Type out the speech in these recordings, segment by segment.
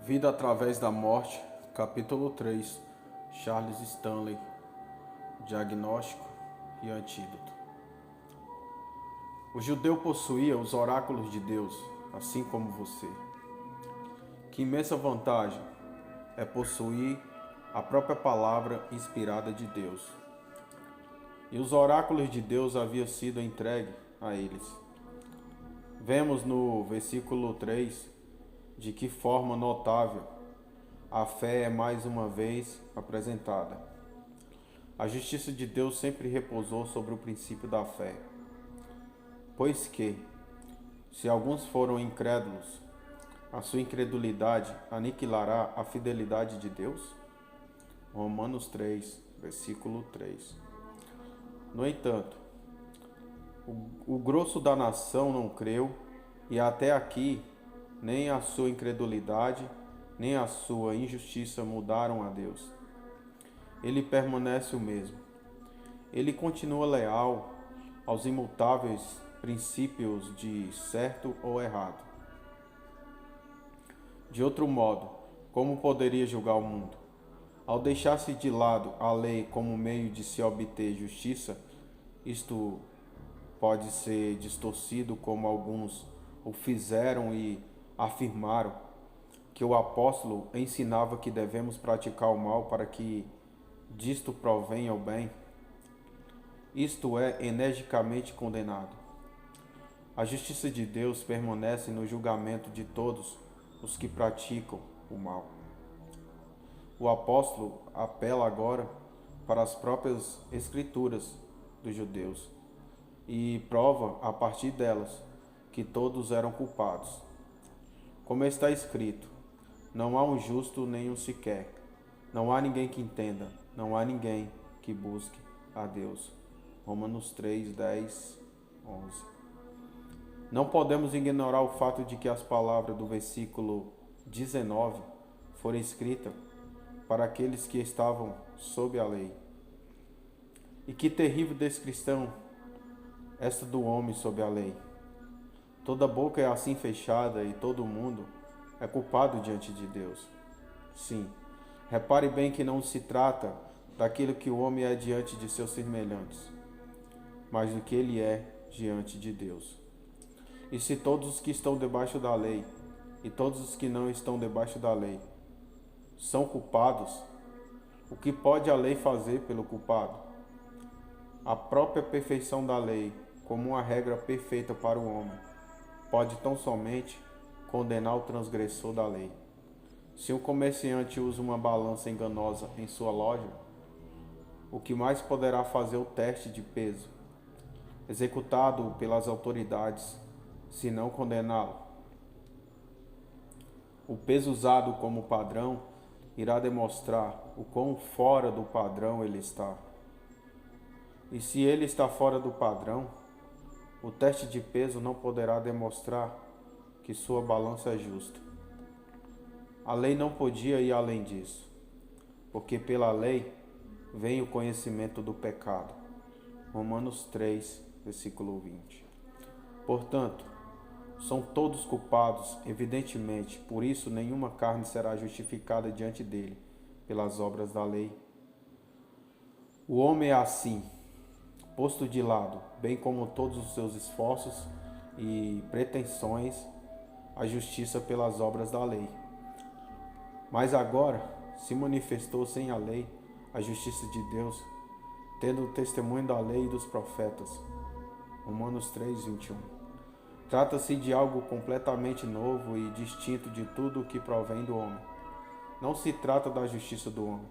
Vida através da morte, capítulo 3, Charles Stanley, diagnóstico e antídoto. O judeu possuía os oráculos de Deus, assim como você. Que imensa vantagem é possuir a própria palavra inspirada de Deus. E os oráculos de Deus haviam sido entregues a eles. Vemos no versículo 3 de que forma notável a fé é mais uma vez apresentada. A justiça de Deus sempre repousou sobre o princípio da fé. Pois que, se alguns foram incrédulos, a sua incredulidade aniquilará a fidelidade de Deus? Romanos 3, versículo 3. No entanto, o grosso da nação não creu, e até aqui nem a sua incredulidade, nem a sua injustiça mudaram a Deus. Ele permanece o mesmo. Ele continua leal aos imutáveis princípios de certo ou errado. De outro modo, como poderia julgar o mundo? Ao deixar-se de lado a lei como meio de se obter justiça, isto pode ser distorcido como alguns o fizeram e afirmaram que o apóstolo ensinava que devemos praticar o mal para que disto provenha o bem. Isto é energicamente condenado. A justiça de Deus permanece no julgamento de todos os que praticam o mal. O apóstolo apela agora para as próprias escrituras dos judeus e prova a partir delas que todos eram culpados. Como está escrito: não há um justo nem um sequer, não há ninguém que entenda, não há ninguém que busque a Deus. Romanos 3, 10, 11. Não podemos ignorar o fato de que as palavras do versículo 19 foram escritas para aqueles que estavam sob a lei. E que terrível descrição esta do homem sob a lei. Toda boca é assim fechada e todo mundo é culpado diante de Deus. Sim, repare bem que não se trata daquilo que o homem é diante de seus semelhantes, mas do que ele é diante de Deus. E se todos os que estão debaixo da lei e todos os que não estão debaixo da lei são culpados, o que pode a lei fazer pelo culpado? A própria perfeição da lei, como uma regra perfeita para o homem, pode tão somente condenar o transgressor da lei. Se um comerciante usa uma balança enganosa em sua loja, o que mais poderá fazer o teste de peso, executado pelas autoridades, se não condená-lo? O peso usado como padrão irá demonstrar o quão fora do padrão ele está. E se ele está fora do padrão, o teste de peso não poderá demonstrar que sua balança é justa. A lei não podia ir além disso, porque pela lei vem o conhecimento do pecado. Romanos 3, versículo 20. Portanto, são todos culpados, evidentemente, por isso nenhuma carne será justificada diante dele pelas obras da lei. O homem é assim, posto de lado, bem como todos os seus esforços e pretensões à justiça pelas obras da lei. Mas agora se manifestou sem a lei a justiça de Deus, tendo o testemunho da lei e dos profetas. Romanos 3, 21. Trata-se de algo completamente novo e distinto de tudo o que provém do homem. Não se trata da justiça do homem,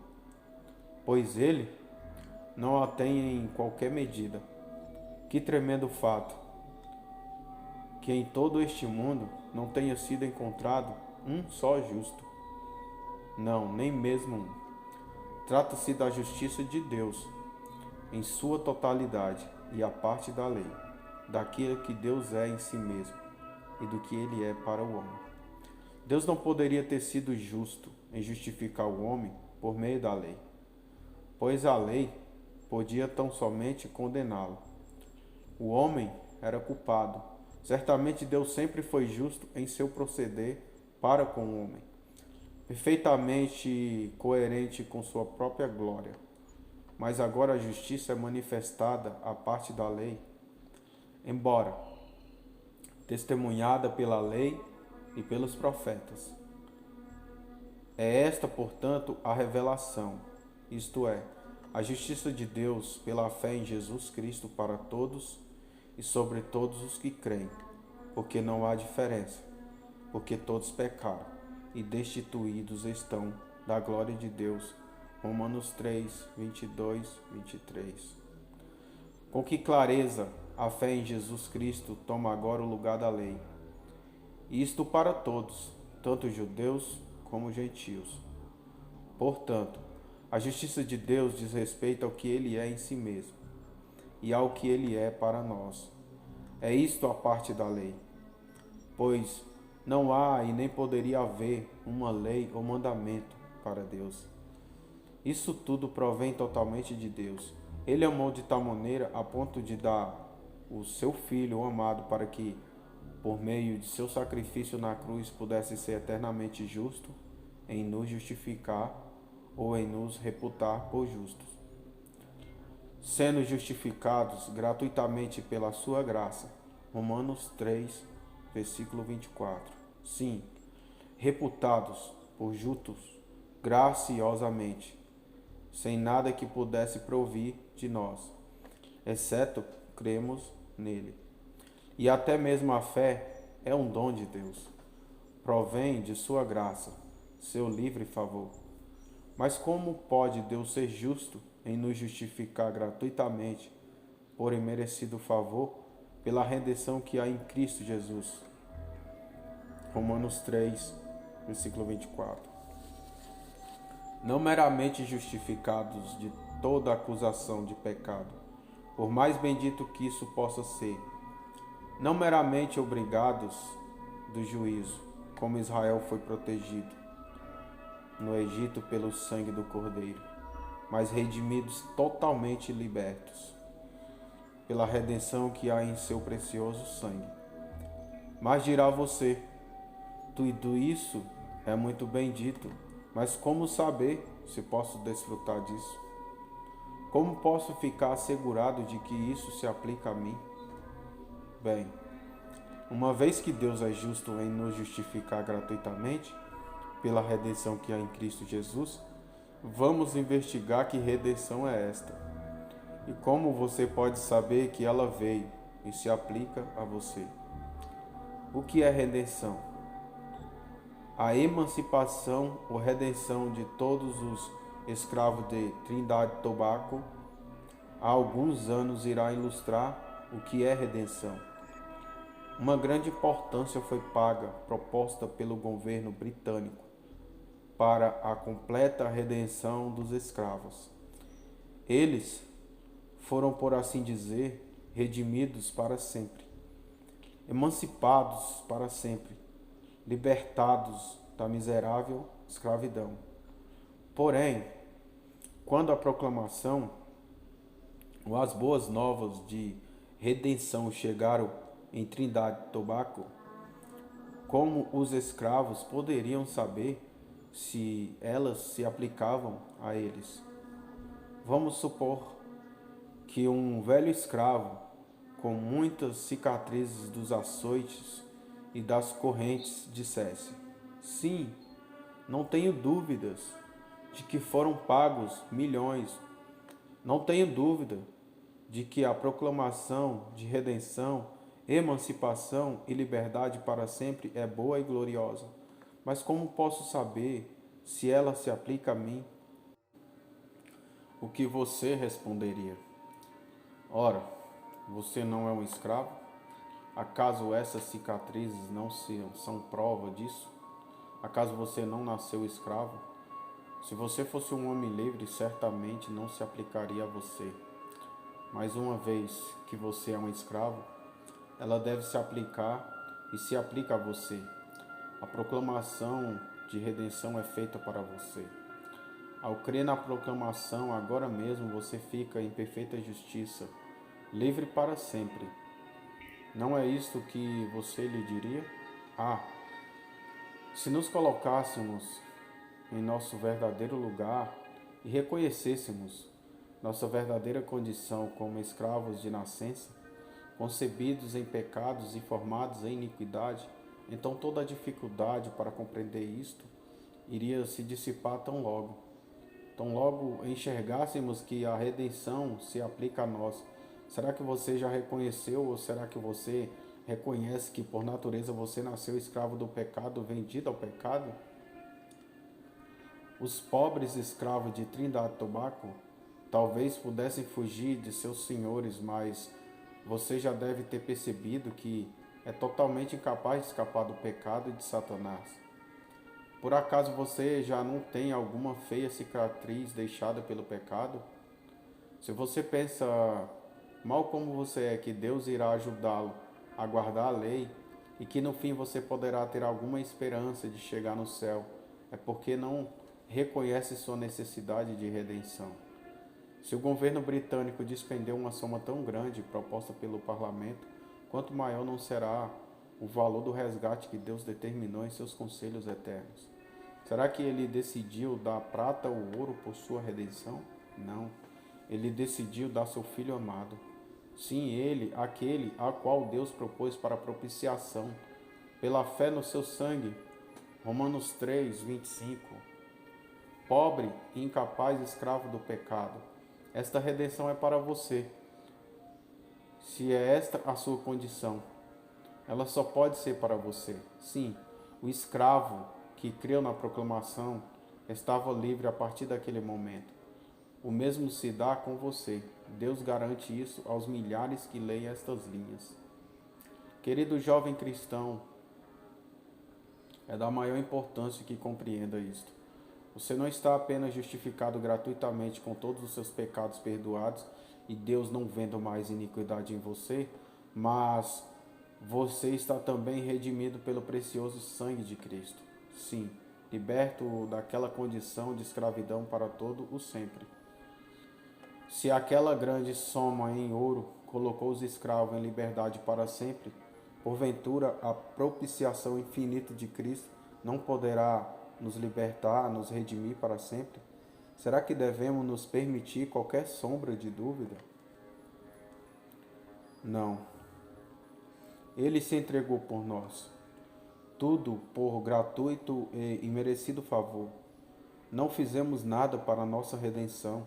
pois ele não a tem em qualquer medida. Que tremendo fato, que em todo este mundo não tenha sido encontrado um só justo. Não, nem mesmo um. Trata-se da justiça de Deus, em sua totalidade e a parte da lei, daquilo que Deus é em si mesmo e do que ele é para o homem. Deus não poderia ter sido justo em justificar o homem por meio da lei, pois a lei podia tão somente condená-lo. O homem era culpado. Certamente Deus sempre foi justo em seu proceder para com o homem. perfeitamente coerente com sua própria glória. Mas agora a justiça é manifestada à parte da lei, embora testemunhada pela lei e pelos profetas. É esta, portanto, a revelação, isto é, a justiça de Deus pela fé em Jesus Cristo para todos e sobre todos os que creem, porque não há diferença, porque todos pecaram e destituídos estão da glória de Deus. Romanos 3, 22, 23. Com que clareza a fé em Jesus Cristo toma agora o lugar da lei. Isto para todos, tanto judeus como gentios. Portanto, a justiça de Deus diz respeito ao que ele é em si mesmo e ao que ele é para nós. É isto a parte da lei. Pois não há e nem poderia haver uma lei ou mandamento para Deus. Isso tudo provém totalmente de Deus. Ele amou de tal maneira a ponto de dar o seu Filho amado para que, por meio de seu sacrifício na cruz, pudesse ser eternamente justo em nos justificar ou em nos reputar por justos. Sendo justificados gratuitamente pela sua graça. Romanos 3, versículo 24. Sim, reputados por justos graciosamente, sem nada que pudesse provir de nós, exceto cremos nele. E até mesmo a fé é um dom de Deus. Provém de sua graça, seu livre favor. Mas como pode Deus ser justo em nos justificar gratuitamente por imerecido favor pela redenção que há em Cristo Jesus? Romanos 3, versículo 24. Não meramente justificados de toda acusação de pecado, por mais bendito que isso possa ser, não meramente obrigados do juízo, como Israel foi protegido no Egito pelo sangue do Cordeiro, mas redimidos totalmente libertos pela redenção que há em seu precioso sangue. Mas dirá você, tudo isso é muito bem dito, mas como saber se posso desfrutar disso? Como posso ficar assegurado de que isso se aplica a mim? Bem, uma vez que Deus é justo em nos justificar gratuitamente, pela redenção que há em Cristo Jesus, vamos investigar que redenção é esta e como você pode saber que ela veio e se aplica a você. O que é redenção? A emancipação ou redenção de todos os escravos de Trindade e Tobago há alguns anos irá ilustrar o que é redenção. Uma grande importância foi paga, proposta pelo governo britânico, para a completa redenção dos escravos. Eles foram, por assim dizer, redimidos para sempre, emancipados para sempre, libertados da miserável escravidão. Porém, quando a proclamação ou as boas novas de redenção chegaram em Trindade e Tobago, como os escravos poderiam saber se elas se aplicavam a eles? Vamos supor que um velho escravo, com muitas cicatrizes dos açoites e das correntes, dissesse: sim, não tenho dúvidas de que foram pagos milhões. Não tenho dúvida de que a proclamação de redenção, emancipação e liberdade para sempre é boa e gloriosa. Mas como posso saber se ela se aplica a mim? O que você responderia? Ora, você não é um escravo? Acaso essas cicatrizes não são prova disso? Acaso você não nasceu escravo? Se você fosse um homem livre, certamente não se aplicaria a você. Mas uma vez que você é um escravo, ela deve se aplicar e se aplica a você. A proclamação de redenção é feita para você. Ao crer na proclamação, agora mesmo você fica em perfeita justiça, livre para sempre. Não é isto que você lhe diria? Ah, se nos colocássemos em nosso verdadeiro lugar e reconhecêssemos nossa verdadeira condição como escravos de nascença, concebidos em pecados e formados em iniquidade, então toda a dificuldade para compreender isto iria se dissipar tão logo. Tão logo enxergássemos que a redenção se aplica a nós. Será que você já reconheceu ou será que você reconhece que por natureza você nasceu escravo do pecado, vendido ao pecado? Os pobres escravos de Trindade e Tobago talvez pudessem fugir de seus senhores, mas você já deve ter percebido que é totalmente incapaz de escapar do pecado e de Satanás. Por acaso você já não tem alguma feia cicatriz deixada pelo pecado? Se você pensa, mal como você é, que Deus irá ajudá-lo a guardar a lei e que no fim você poderá ter alguma esperança de chegar no céu, é porque não reconhece sua necessidade de redenção. Se o governo britânico despender uma soma tão grande proposta pelo parlamento, quanto maior não será o valor do resgate que Deus determinou em seus conselhos eternos. Será que ele decidiu dar prata ou ouro por sua redenção? Não. Ele decidiu dar seu filho amado. Sim, ele, aquele a qual Deus propôs para propiciação, pela fé no seu sangue. Romanos 3, 25. Pobre e incapaz escravo do pecado. Esta redenção é para você. Se é esta a sua condição, ela só pode ser para você. Sim, o escravo que creu na proclamação estava livre a partir daquele momento. O mesmo se dá com você. Deus garante isso aos milhares que leem estas linhas. Querido jovem cristão, é da maior importância que compreenda isto. Você não está apenas justificado gratuitamente com todos os seus pecados perdoados e Deus não vendo mais iniquidade em você, mas você está também redimido pelo precioso sangue de Cristo. Sim, liberto daquela condição de escravidão para todo o sempre. Se aquela grande soma em ouro colocou os escravos em liberdade para sempre, porventura a propiciação infinita de Cristo não poderá nos libertar, nos redimir para sempre? Será que devemos nos permitir qualquer sombra de dúvida? Não. Ele se entregou por nós. Tudo por gratuito e imerecido favor. Não fizemos nada para a nossa redenção.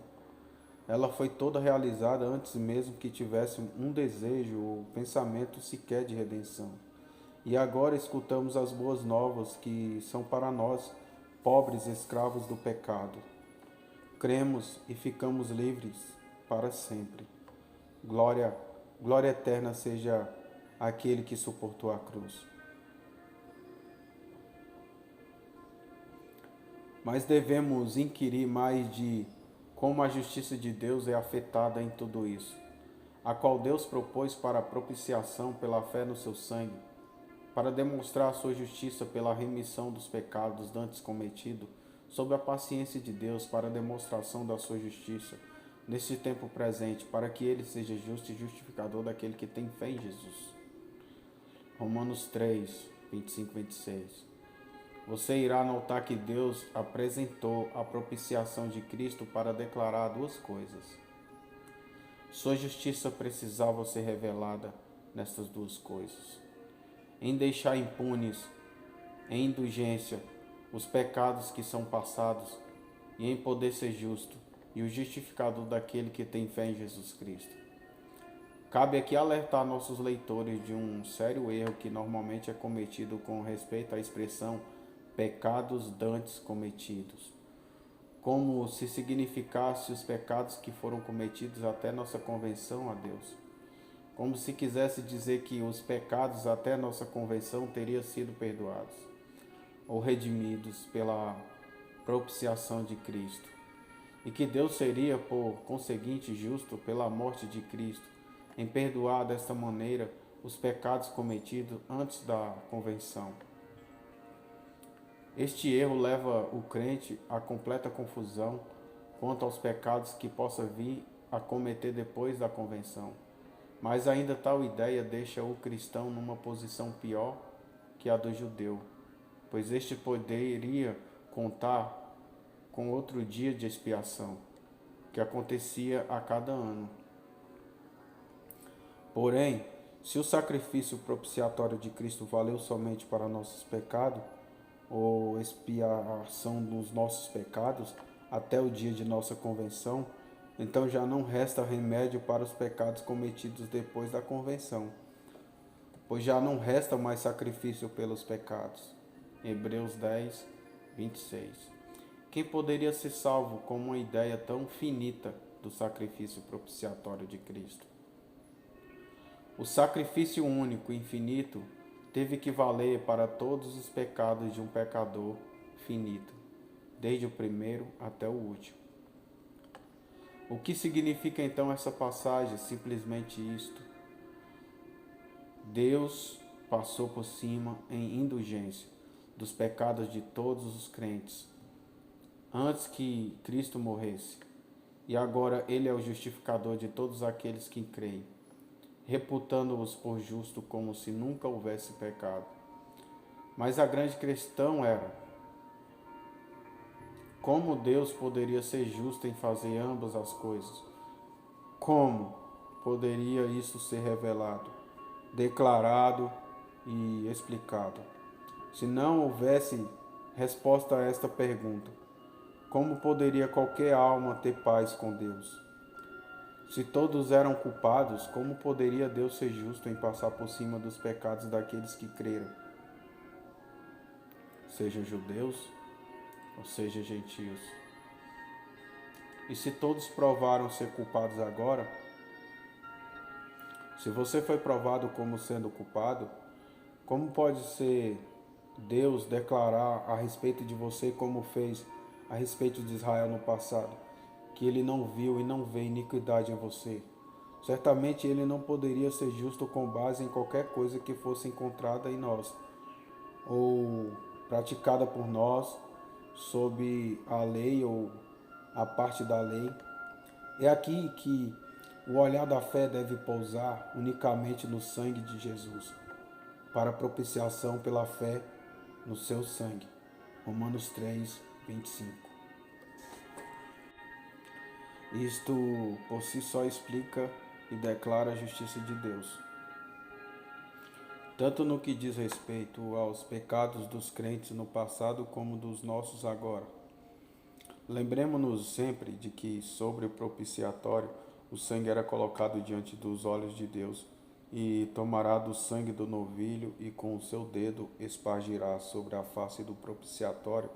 Ela foi toda realizada antes mesmo que tivéssemos um desejo ou pensamento sequer de redenção. E agora escutamos as boas novas que são para nós, pobres escravos do pecado. Cremos e ficamos livres para sempre. Glória eterna seja aquele que suportou a cruz. Mas devemos inquirir mais de como a justiça de Deus é afetada em tudo isso, a qual Deus propôs para a propiciação pela fé no seu sangue, para demonstrar a sua justiça pela remissão dos pecados dantes cometidos, sob a paciência de Deus para a demonstração da sua justiça, neste tempo presente, para que ele seja justo e justificador daquele que tem fé em Jesus. Romanos 3, 25, 26. Você irá notar que Deus apresentou a propiciação de Cristo para declarar duas coisas. Sua justiça precisava ser revelada nestas duas coisas. Em deixar impunes, em indulgência, os pecados que são passados, e em poder ser justo e o justificador daquele que tem fé em Jesus Cristo. Cabe aqui alertar nossos leitores de um sério erro que normalmente é cometido com respeito à expressão pecados dantes cometidos, como se significasse os pecados que foram cometidos até nossa convenção a Deus, como se quisesse dizer que os pecados até nossa convenção teriam sido perdoados ou redimidos pela propiciação de Cristo, e que Deus seria, por conseguinte, justo pela morte de Cristo, em perdoar desta maneira os pecados cometidos antes da convenção. Este erro leva o crente à completa confusão quanto aos pecados que possa vir a cometer depois da convenção. Mas ainda tal ideia deixa o cristão numa posição pior que a do judeu, pois este poderia contar com outro dia de expiação, que acontecia a cada ano. Porém, se o sacrifício propiciatório de Cristo valeu somente para nossos pecados, ou expiação dos nossos pecados, até o dia de nossa convenção, então já não resta remédio para os pecados cometidos depois da convenção, pois já não resta mais sacrifício pelos pecados. Hebreus 10, 26. Quem poderia ser salvo com uma ideia tão finita do sacrifício propiciatório de Cristo? O sacrifício único e infinito teve que valer para todos os pecados de um pecador finito, desde o primeiro até o último. O que significa então essa passagem? Simplesmente isto: Deus passou por cima em indulgência dos pecados de todos os crentes antes que Cristo morresse, e agora Ele é o justificador de todos aqueles que creem, reputando-os por justo como se nunca houvesse pecado. Mas a grande questão era: como Deus poderia ser justo em fazer ambas as coisas? Como poderia isso ser revelado, declarado e explicado? Se não houvesse resposta a esta pergunta, como poderia qualquer alma ter paz com Deus? Se todos eram culpados, como poderia Deus ser justo em passar por cima dos pecados daqueles que creram, sejam judeus ou sejam gentios? E se todos provaram ser culpados agora, se você foi provado como sendo culpado, como pode ser Deus declarar a respeito de você como fez a respeito de Israel no passado, que ele não viu e não vê iniquidade em você? Certamente ele não poderia ser justo com base em qualquer coisa que fosse encontrada em nós, ou praticada por nós, sob a lei ou a parte da lei. É aqui que o olhar da fé deve pousar unicamente no sangue de Jesus, para propiciação pela fé no seu sangue. Romanos 3, 25. Isto por si só explica e declara a justiça de Deus, tanto no que diz respeito aos pecados dos crentes no passado como dos nossos agora. Lembremos-nos sempre de que sobre o propiciatório o sangue era colocado diante dos olhos de Deus, e tomará do sangue do novilho e com o seu dedo espargirá sobre a face do propiciatório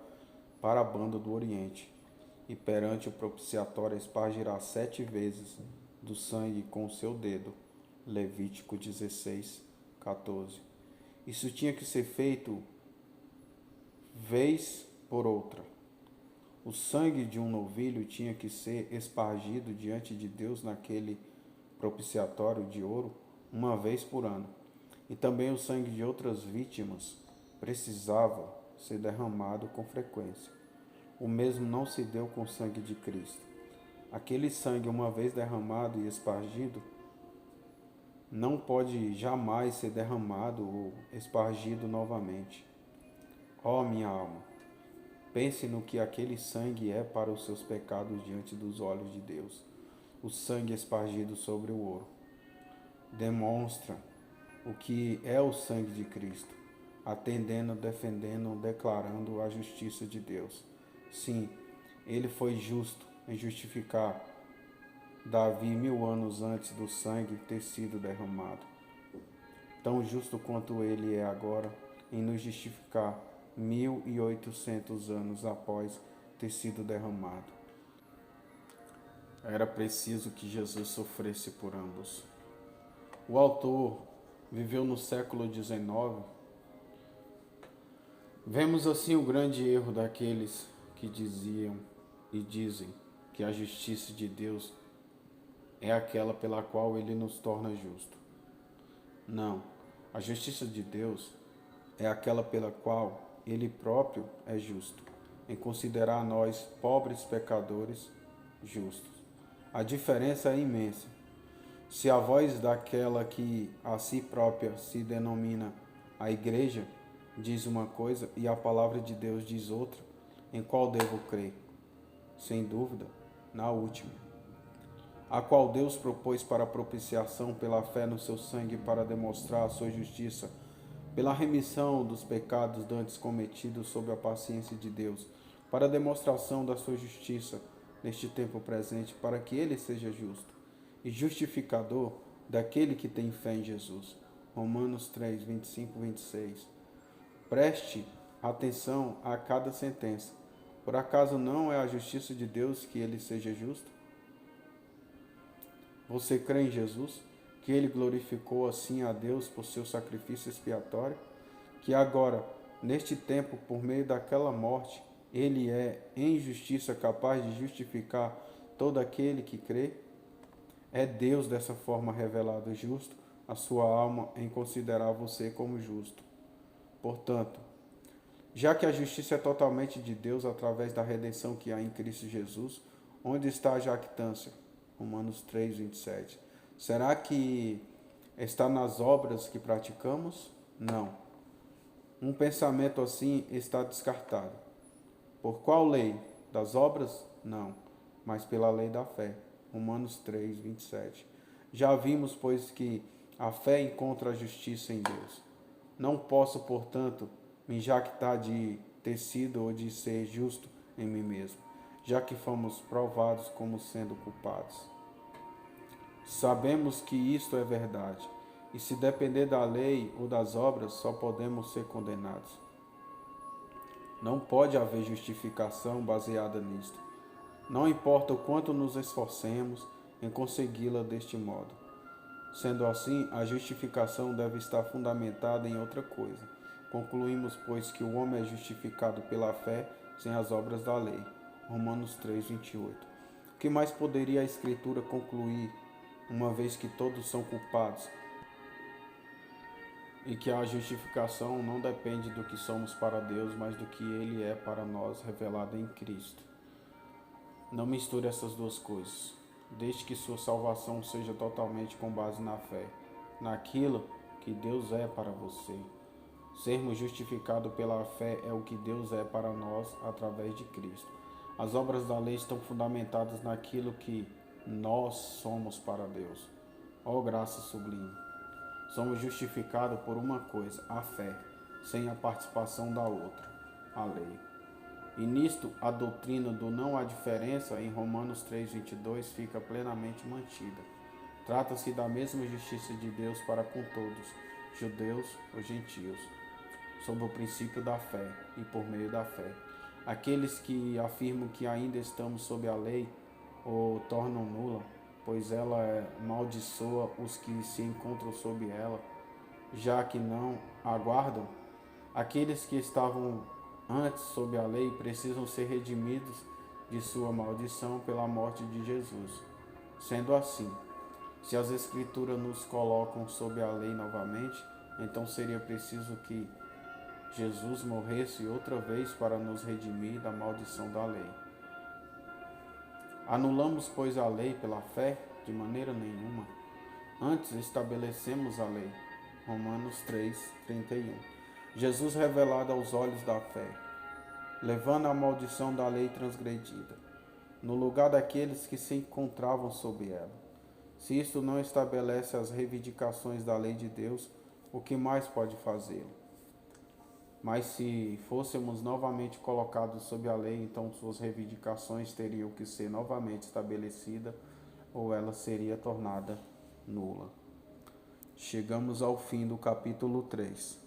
para a banda do oriente, e perante o propiciatório espargirá 7 vezes do sangue com o seu dedo. Levítico 16, 14. Isso tinha que ser feito vez por outra. O sangue de um novilho tinha que ser espargido diante de Deus naquele propiciatório de ouro uma vez por ano. E também o sangue de outras vítimas precisava ser derramado com frequência. O mesmo não se deu com o sangue de Cristo. Aquele sangue, uma vez derramado e espargido, não pode jamais ser derramado ou espargido novamente. Ó minha alma, pense no que aquele sangue é para os seus pecados diante dos olhos de Deus. O sangue espargido sobre o ouro demonstra o que é o sangue de Cristo, atendendo, defendendo, declarando a justiça de Deus. Sim, ele foi justo em justificar Davi 1000 anos antes do sangue ter sido derramado. Tão justo quanto ele é agora em nos justificar 1800 anos após ter sido derramado. Era preciso que Jesus sofresse por ambos. O autor viveu no século XIX. Vemos assim o grande erro daqueles que diziam e dizem que a justiça de Deus é aquela pela qual ele nos torna justo. Não, a justiça de Deus é aquela pela qual ele próprio é justo, em considerar nós, pobres pecadores, justos. A diferença é imensa. Se a voz daquela que a si própria se denomina a igreja diz uma coisa e a palavra de Deus diz outra, em qual devo crer? sem dúvida, na última, a qual Deus propôs para propiciação pela fé no seu sangue para demonstrar a sua justiça, pela remissão dos pecados dantes cometidos sob a paciência de Deus, para a demonstração da sua justiça neste tempo presente, para que ele seja justo e justificador daquele que tem fé em Jesus. Romanos 3, 25, 26. Preste atenção a cada sentença. Por acaso não é a justiça de Deus que ele seja justo? Você crê em Jesus, que ele glorificou assim a Deus por seu sacrifício expiatório, que agora, neste tempo, por meio daquela morte, ele é, em justiça, capaz de justificar todo aquele que crê? É Deus dessa forma revelado justo, a sua alma em considerar você como justo. Portanto, já que a justiça é totalmente de Deus através da redenção que há em Cristo Jesus, onde está a jactância? Romanos 3, 27. Será que está nas obras que praticamos? Não. Um pensamento assim está descartado. Por qual lei? Das obras? Não, mas pela lei da fé. Romanos 3, 27. Já vimos, pois, que a fé encontra a justiça em Deus. Não posso, portanto, me jactar de ter sido ou de ser justo em mim mesmo, já que fomos provados como sendo culpados. Sabemos que isto é verdade, e se depender da lei ou das obras, só podemos ser condenados. Não pode haver justificação baseada nisto. Não importa o quanto nos esforcemos em consegui-la deste modo. Sendo assim, a justificação deve estar fundamentada em outra coisa. Concluímos, pois, que o homem é justificado pela fé sem as obras da lei. Romanos 3, 28. O que mais poderia a Escritura concluir, uma vez que todos são culpados, e que a justificação não depende do que somos para Deus, mas do que Ele é para nós, revelado em Cristo? Não misture essas duas coisas. Desde que sua salvação seja totalmente com base na fé, naquilo que Deus é para você. Sermos justificados pela fé é o que Deus é para nós através de Cristo. As obras da lei estão fundamentadas naquilo que nós somos para Deus. Ó graça sublime! Somos justificados por uma coisa, a fé, sem a participação da outra, a lei. E nisto a doutrina do não há diferença em Romanos 3, 22 fica plenamente mantida. Trata-se da mesma justiça de Deus para com todos, judeus ou gentios, sob o princípio da fé e por meio da fé. Aqueles que afirmam que ainda estamos sob a lei ou tornam nula, pois ela amaldiçoa os que se encontram sob ela, já que não aguardam. Aqueles que estavam antes sob a lei precisam ser redimidos de sua maldição pela morte de Jesus. Sendo assim, se as Escrituras nos colocam sob a lei novamente, então seria preciso que Jesus morresse outra vez para nos redimir da maldição da lei. Anulamos, pois, a lei pela fé? De maneira nenhuma. Antes estabelecemos a lei. Romanos 3, 31. Jesus revelado aos olhos da fé, levando a maldição da lei transgredida, no lugar daqueles que se encontravam sob ela. Se isto não estabelece as reivindicações da lei de Deus, o que mais pode fazê-lo? Mas se fôssemos novamente colocados sob a lei, então suas reivindicações teriam que ser novamente estabelecidas ou ela seria tornada nula. Chegamos ao fim do capítulo 3.